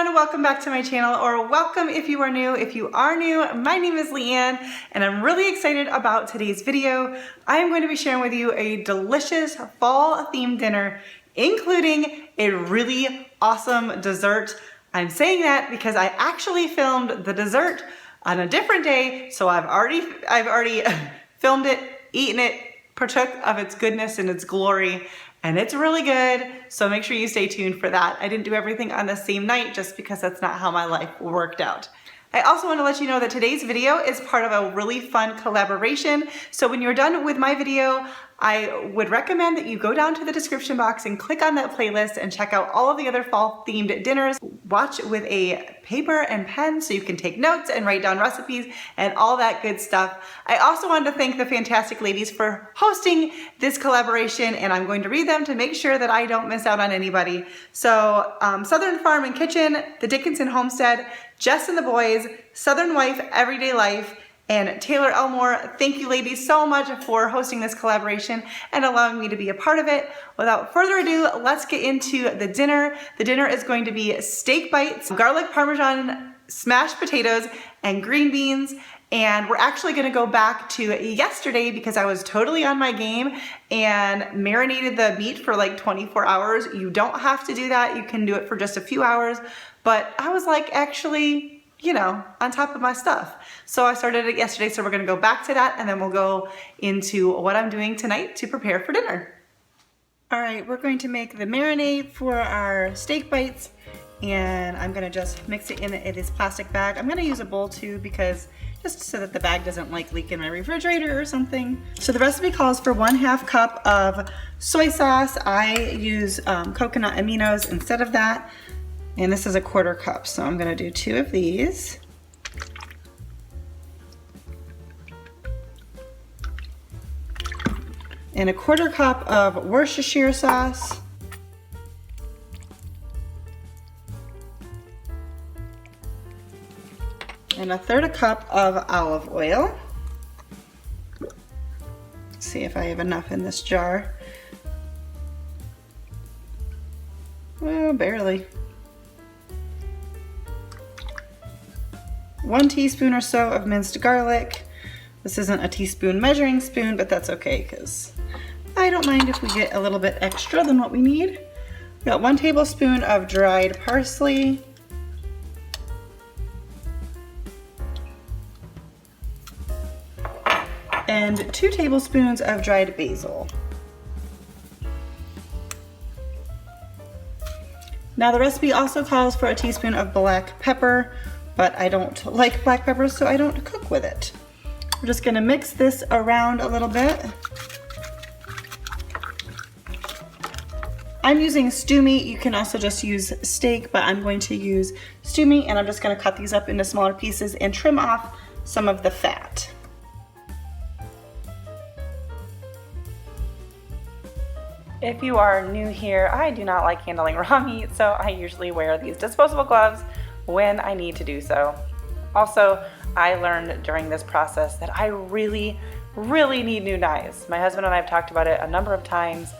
everyone, welcome back to my channel, or welcome if you are new. If you are new, my name is Leanne and I'm really excited about today's video. I am going to be sharing with you a delicious fall themed dinner, including a really awesome dessert. I'm saying that because I actually filmed the dessert on a different day, so I've already filmed it, eaten it, partook of its goodness and its glory, and it's really good, so make sure you stay tuned for that. I didn't do everything on the same night just because that's not how my life worked out. I also want to let you know that today's video is part of a really fun collaboration. So when you're done with my video, I would recommend that you go down to the description box and click on that playlist and check out all of the other fall themed dinners. Watch with a paper and pen so you can take notes and write down recipes and all that good stuff. I also wanted to thank the fantastic ladies for hosting this collaboration, and I'm going to read them to make sure that I don't miss out on anybody. So Southern Farm and Kitchen, the Dickinson Homestead, Jess and the Boys, Southern Wife, Everyday Life, and Taylor Elmore. Thank you ladies so much for hosting this collaboration and allowing me to be a part of it. Without further ado, let's get into the dinner. The dinner is going to be steak bites, garlic parmesan, smashed potatoes, and green beans. And we're actually gonna go back to yesterday because I was totally on my game and marinated the meat for like 24 hours. You don't have to do that. You can do it for just a few hours. But I was like, actually, you know, on top of my stuff. So I started it yesterday, so we're gonna go back to that and then we'll go into what I'm doing tonight to prepare for dinner. All right, we're going to make the marinade for our steak bites, and I'm gonna just mix it in this plastic bag. I'm gonna use a bowl too, because just so that the bag doesn't like leak in my refrigerator or something. So the recipe calls for 1/2 cup of soy sauce. I use coconut aminos instead of that. And this is a 1/4 cup, so I'm gonna do 2 of these. And a 1/4 cup of Worcestershire sauce. And 1/3 cup of olive oil. Let's see if I have enough in this jar. Oh, barely. 1 teaspoon or so of minced garlic. This isn't a teaspoon measuring spoon, but that's okay because I don't mind if we get a little bit extra than what we need. We got 1 tablespoon of dried parsley. And 2 tablespoons of dried basil. Now the recipe also calls for a teaspoon of black pepper, but I don't like black pepper, so I don't cook with it. We're just gonna mix this around a little bit. I'm using stew meat. You can also just use steak, but I'm going to use stew meat, and I'm just gonna cut these up into smaller pieces and trim off some of the fat. If you are new here, I do not like handling raw meat, so I usually wear these disposable gloves when I need to do so. Also, I learned during this process that I really need new knives. My husband and I have talked about it a number of times,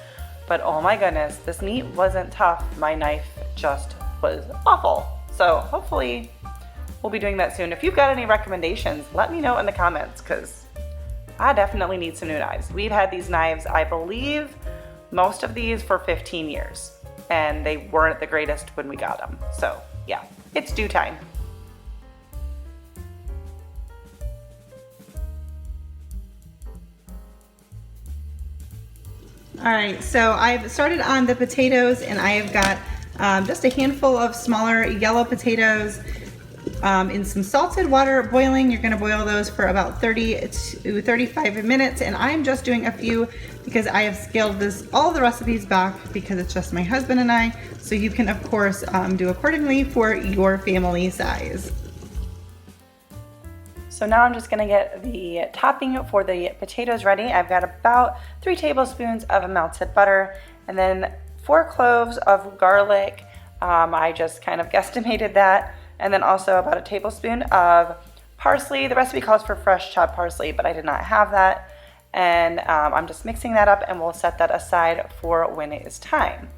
but oh my goodness, this meat wasn't tough. My knife just was awful. So hopefully we'll be doing that soon. If you've got any recommendations, let me know in the comments, because I definitely need some new knives. We've had these knives, I believe, most of these for 15 years, and they weren't the greatest when we got them. So yeah, it's due time. All right, so I've started on the potatoes, and I have got just a handful of smaller yellow potatoes in some salted water boiling. You're gonna boil those for about 30 to 35 minutes, and I'm just doing a few because I have scaled all the recipes back because it's just my husband and I, so you can of course do accordingly for your family size. So now I'm just gonna get the topping for the potatoes ready. I've got about 3 tablespoons of melted butter, and then 4 cloves of garlic. I just kind of guesstimated that. And then also about a tablespoon of parsley. The recipe calls for fresh chopped parsley, but I did not have that. And I'm just mixing that up, and we'll set that aside for when it is time.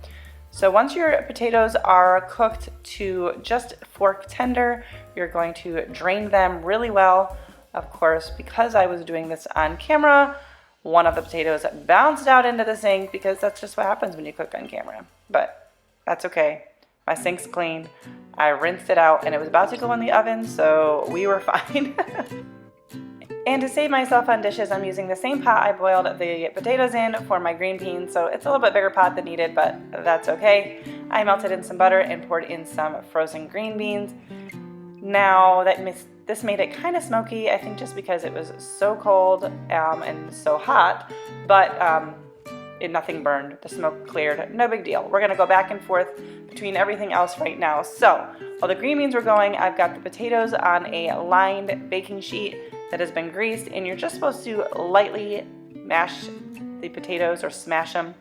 So once your potatoes are cooked to just fork tender, you're going to drain them really well. Of course, because I was doing this on camera, one of the potatoes bounced out into the sink because that's just what happens when you cook on camera. But that's okay. My sink's clean. I rinsed it out and it was about to go in the oven, so we were fine. And to save myself on dishes, I'm using the same pot I boiled the potatoes in for my green beans, so it's a little bit bigger pot than needed, but that's okay. I melted in some butter and poured in some frozen green beans. Now, this made it kind of smoky, I think just because it was so cold and so hot, but nothing burned. The smoke cleared, no big deal. We're gonna go back and forth between everything else right now. So, while the green beans were going, I've got the potatoes on a lined baking sheet that has been greased, and you're just supposed to lightly mash the potatoes or smash them.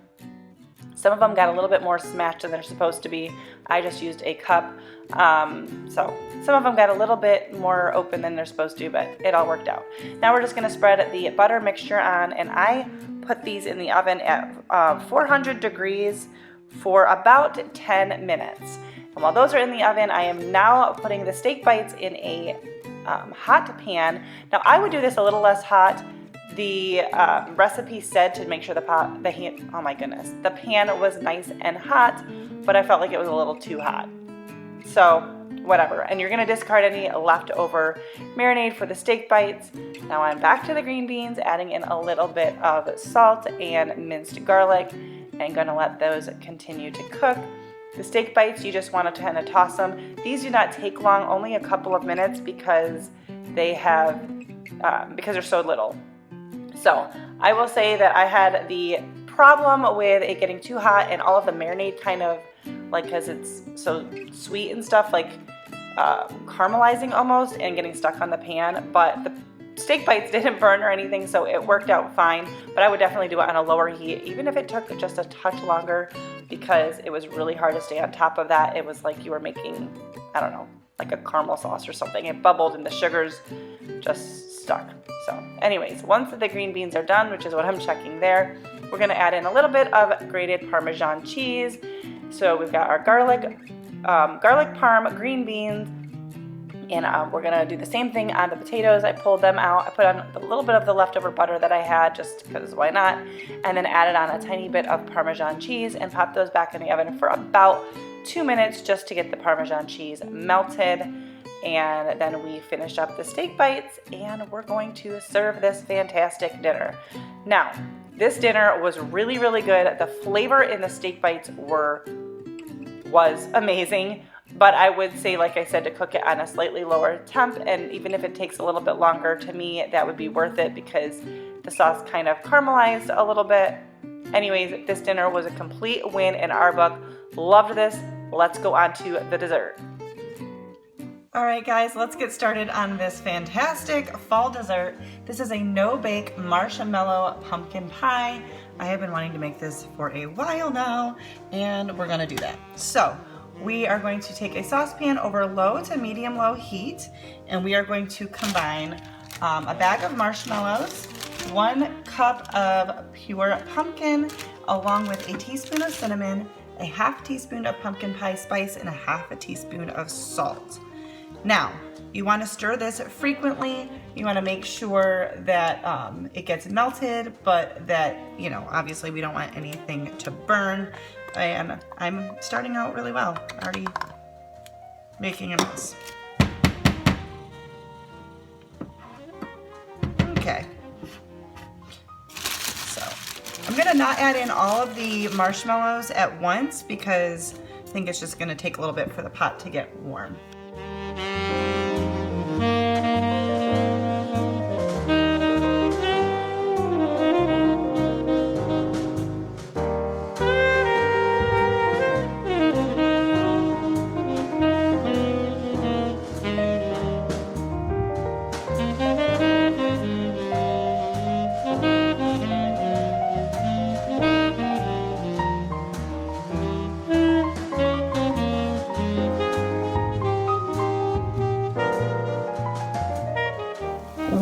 Some of them got a little bit more smashed than they're supposed to be. I just used a cup. So some of them got a little bit more open than they're supposed to, but it all worked out. Now we're just gonna spread the butter mixture on, and I put these in the oven at 400 degrees for about 10 minutes. And while those are in the oven, I am now putting the steak bites in a hot pan. Now I would do this a little less hot. The recipe said to make sure the pan was nice and hot, but I felt like it was a little too hot. So whatever. And you're gonna discard any leftover marinade for the steak bites. Now I'm back to the green beans, adding in a little bit of salt and minced garlic, and gonna let those continue to cook. The steak bites, you just want to kind of toss them. These do not take long, only a couple of minutes because they're so little. So I will say that I had the problem with it getting too hot and all of the marinade kind of, like, because it's so sweet and stuff, like caramelizing almost and getting stuck on the pan. But the steak bites didn't burn or anything, so it worked out fine. But I would definitely do it on a lower heat, even if it took just a touch longer, because it was really hard to stay on top of that. It was like you were making, I don't know, like a caramel sauce or something. It bubbled and the sugars just stuck. So anyways, once the green beans are done, which is what I'm checking there, we're gonna add in a little bit of grated Parmesan cheese. So we've got our garlic parm, green beans, and we're gonna do the same thing on the potatoes. I pulled them out. I put on a little bit of the leftover butter that I had, just because why not, and then added on a tiny bit of Parmesan cheese and popped those back in the oven for about 2 minutes just to get the Parmesan cheese melted. And then we finish up the steak bites, and we're going to serve this fantastic dinner. Now, this dinner was really, really good. The flavor in the steak bites was amazing. But I would say, like I said, to cook it on a slightly lower temp, and even if it takes a little bit longer, to me, that would be worth it because the sauce kind of caramelized a little bit. Anyways, this dinner was a complete win in our book. Loved this. Let's go on to the dessert. All right, guys, let's get started on this fantastic fall dessert. This is a no-bake marshmallow pumpkin pie. I have been wanting to make this for a while now, and we're gonna do that. So, we are going to take a saucepan over low to medium-low heat, and we are going to combine a bag of marshmallows, 1 cup of pure pumpkin, along with a teaspoon of cinnamon, a half teaspoon of pumpkin pie spice, and a half a teaspoon of salt. Now, you want to stir this frequently. You want to make sure that it gets melted, but that, you know, obviously we don't want anything to burn. And I'm starting out really well, already making a mess. Okay. So, I'm gonna not add in all of the marshmallows at once because I think it's just gonna take a little bit for the pot to get warm.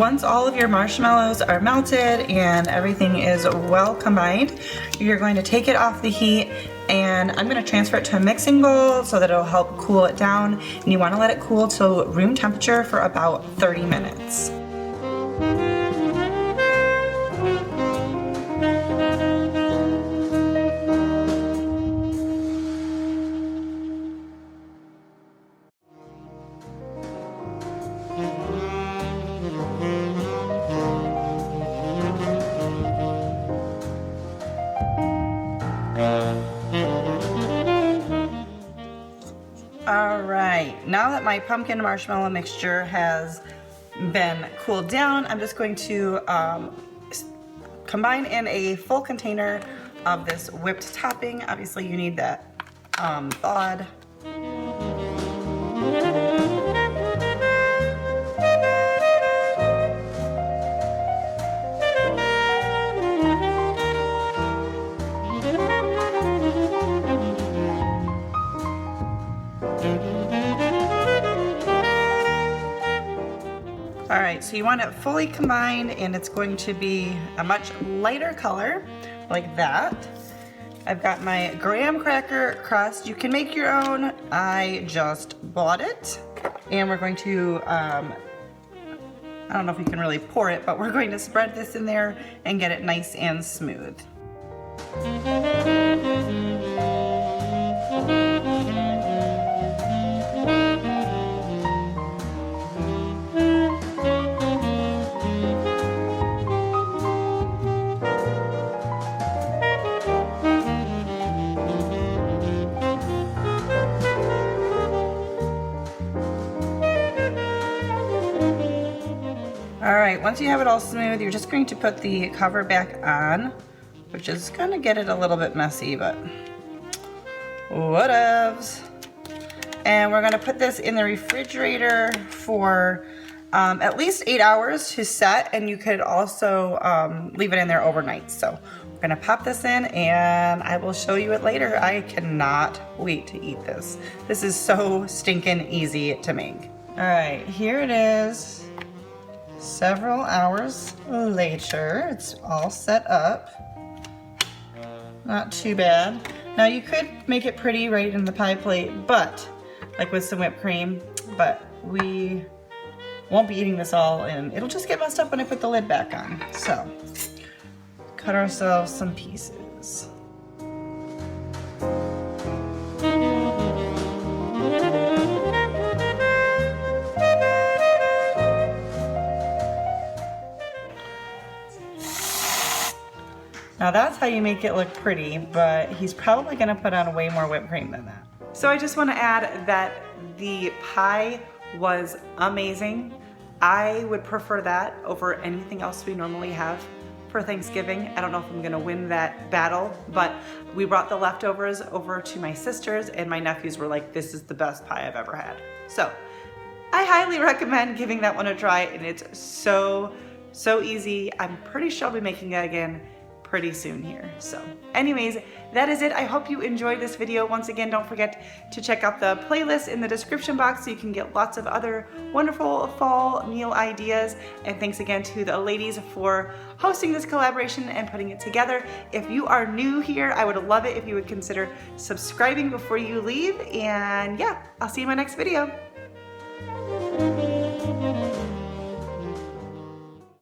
Once all of your marshmallows are melted and everything is well combined, you're going to take it off the heat And I'm gonna transfer it to a mixing bowl so that it'll help cool it down. And you wanna let it cool to room temperature for about 30 minutes. Alright, now that my pumpkin marshmallow mixture has been cooled down, I'm just going to combine in a full container of this whipped topping. Obviously you need that thawed. Alright, so you want it fully combined, and it's going to be a much lighter color, like that. I've got my graham cracker crust. You can make your own. I just bought it. And we're going to, I don't know if you can really pour it, but we're going to spread this in there and get it nice and smooth. Alright, once you have it all smooth, you're just going to put the cover back on, which is going to get it a little bit messy, but whatevs. And we're going to put this in the refrigerator for at least 8 hours to set, and you could also leave it in there overnight. So we're going to pop this in, and I will show you it later. I cannot wait to eat this. This is so stinking easy to make. Alright, here it is. Several hours later, it's all set up. Not too bad. Now you could make it pretty right in the pie plate, but like with some whipped cream, but we won't be eating this all, and it'll just get messed up when I put the lid back on. So, cut ourselves some pieces. Now that's how you make it look pretty, but he's probably gonna put on way more whipped cream than that. So I just wanna add that the pie was amazing. I would prefer that over anything else we normally have for Thanksgiving. I don't know if I'm gonna win that battle, but we brought the leftovers over to my sisters, and my nephews were like, this is the best pie I've ever had. So I highly recommend giving that one a try, and it's so easy. I'm pretty sure I'll be making it again pretty soon here. So anyways, that is it. I hope you enjoyed this video. Once again, don't forget to check out the playlist in the description box so you can get lots of other wonderful fall meal ideas. And thanks again to the ladies for hosting this collaboration and putting it together. If you are new here, I would love it if you would consider subscribing before you leave. And yeah, I'll see you in my next video.